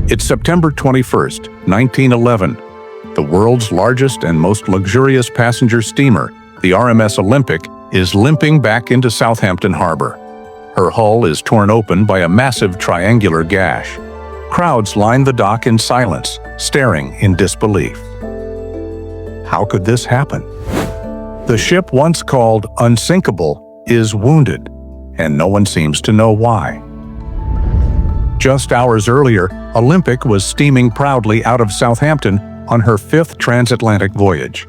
It's September 21st, 1911. The world's largest and most luxurious passenger steamer, the RMS Olympic, is limping back into Southampton Harbor. Her hull is torn open by a massive triangular gash. Crowds line the dock in silence, staring in disbelief. How could this happen? The ship once called unsinkable is wounded, and no one seems to know why. Just hours earlier, Olympic was steaming proudly out of Southampton on her 5th transatlantic voyage.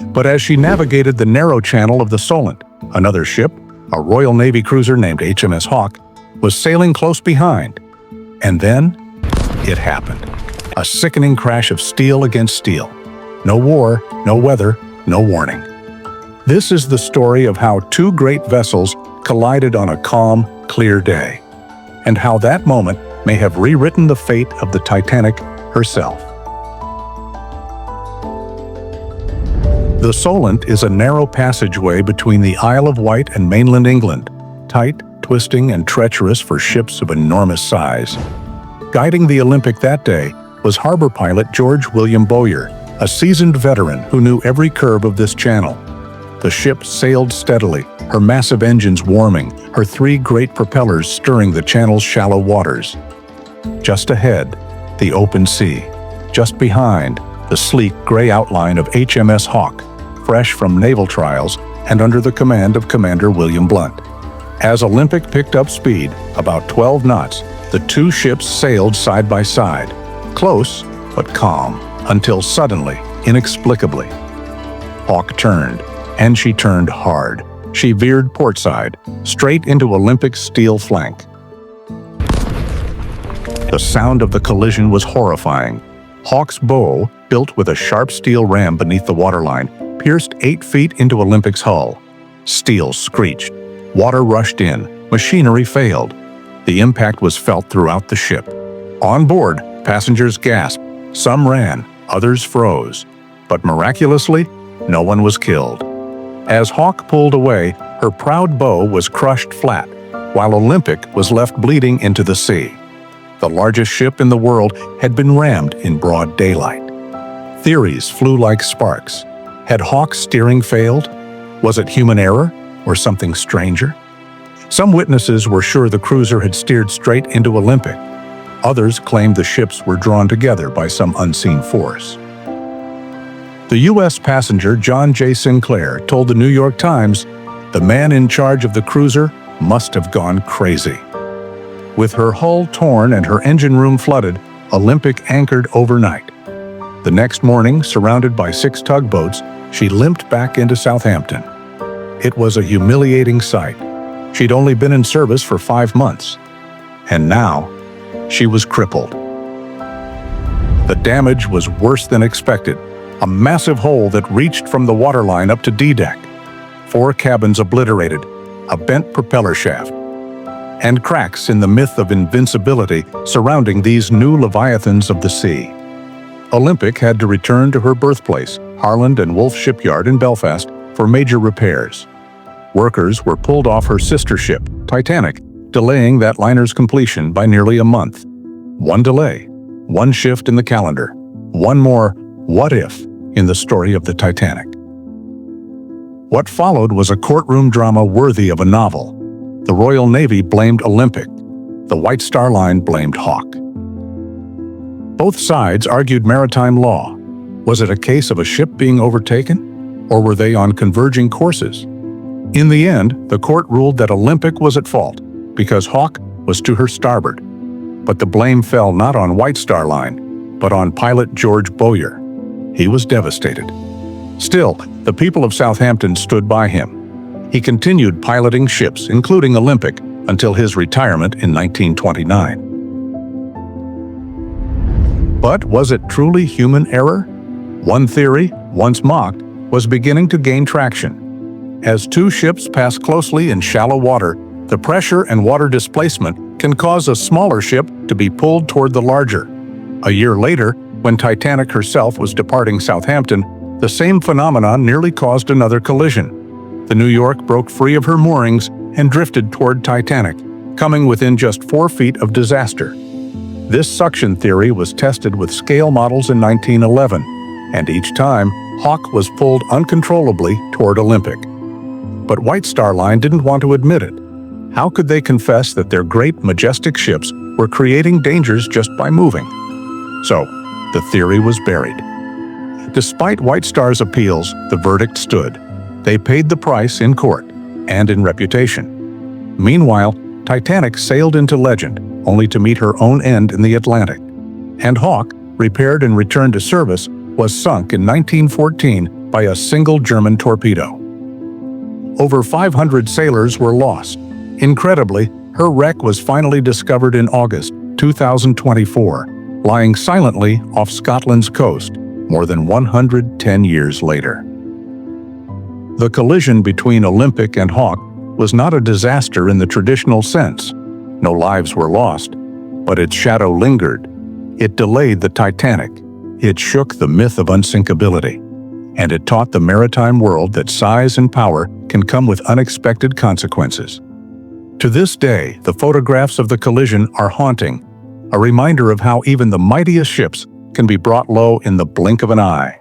But as she navigated the narrow channel of the Solent, another ship, a Royal Navy cruiser named HMS Hawke, was sailing close behind. And then, it happened. A sickening crash of steel against steel. No war, no weather, no warning. This is the story of how two great vessels collided on a calm, clear day, and how that moment may have rewritten the fate of the Titanic herself. The Solent is a narrow passageway between the Isle of Wight and mainland England, tight, twisting, and treacherous for ships of enormous size. Guiding the Olympic that day was harbor pilot George William Bowyer, a seasoned veteran who knew every curve of this channel. The ship sailed steadily, her massive engines warming, her 3 great propellers stirring the channel's shallow waters. Just ahead, the open sea. Just behind, the sleek gray outline of HMS Hawke, fresh from naval trials and under the command of Commander William Blunt. As Olympic picked up speed, about 12 knots, the two ships sailed side by side, close but calm, until suddenly, inexplicably, Hawke turned, and she turned hard. She veered portside, straight into Olympic's steel flank. The sound of the collision was horrifying. Hawke's bow, built with a sharp steel ram beneath the waterline, pierced 8 feet into Olympic's hull. Steel screeched. Water rushed in. Machinery failed. The impact was felt throughout the ship. On board, passengers gasped. Some ran, others froze. But miraculously, no one was killed. As Hawke pulled away, her proud bow was crushed flat, while Olympic was left bleeding into the sea. The largest ship in the world had been rammed in broad daylight. Theories flew like sparks. Had Hawke's steering failed? Was it human error or something stranger? Some witnesses were sure the cruiser had steered straight into Olympic. Others claimed the ships were drawn together by some unseen force. The U.S. passenger John J. Sinclair told the New York Times, "The man in charge of the cruiser must have gone crazy." With her hull torn and her engine room flooded, Olympic anchored overnight. The next morning, surrounded by 6 tugboats, she limped back into Southampton. It was a humiliating sight. She'd only been in service for 5 months. And now, she was crippled. The damage was worse than expected. A massive hole that reached from the waterline up to D-deck. 4 cabins obliterated, a bent propeller shaft, and cracks in the myth of invincibility surrounding these new leviathans of the sea. Olympic had to return to her birthplace, Harland and Wolff Shipyard in Belfast, for major repairs. Workers were pulled off her sister ship, Titanic, delaying that liner's completion by nearly a month. One delay, one shift in the calendar, one more what if in the story of the Titanic. What followed was a courtroom drama worthy of a novel. The Royal Navy blamed Olympic. The White Star Line blamed Hawke. Both sides argued maritime law. Was it a case of a ship being overtaken, or were they on converging courses? In the end, the court ruled that Olympic was at fault because Hawke was to her starboard. But the blame fell not on White Star Line, but on pilot George Bowyer. He was devastated. Still, the people of Southampton stood by him. He continued piloting ships, including Olympic, until his retirement in 1929. But was it truly human error? One theory, once mocked, was beginning to gain traction. As 2 ships pass closely in shallow water, the pressure and water displacement can cause a smaller ship to be pulled toward the larger. A year later, when Titanic herself was departing Southampton, the same phenomenon nearly caused another collision. The New York broke free of her moorings and drifted toward Titanic, coming within just 4 feet of disaster. This suction theory was tested with scale models in 1911, and each time, Hawke was pulled uncontrollably toward Olympic. But White Star Line didn't want to admit it. How could they confess that their great, majestic ships were creating dangers just by moving? So, the theory was buried. Despite White Star's appeals, the verdict stood. They paid the price in court and in reputation. Meanwhile, Titanic sailed into legend, only to meet her own end in the Atlantic. And Hawke, repaired and returned to service, was sunk in 1914 by a single German torpedo. Over 500 sailors were lost. Incredibly, her wreck was finally discovered in August 2024, lying silently off Scotland's coast, more than 110 years later. The collision between Olympic and Hawke was not a disaster in the traditional sense. No lives were lost, but its shadow lingered. It delayed the Titanic. It shook the myth of unsinkability. And it taught the maritime world that size and power can come with unexpected consequences. To this day, the photographs of the collision are haunting, a reminder of how even the mightiest ships can be brought low in the blink of an eye.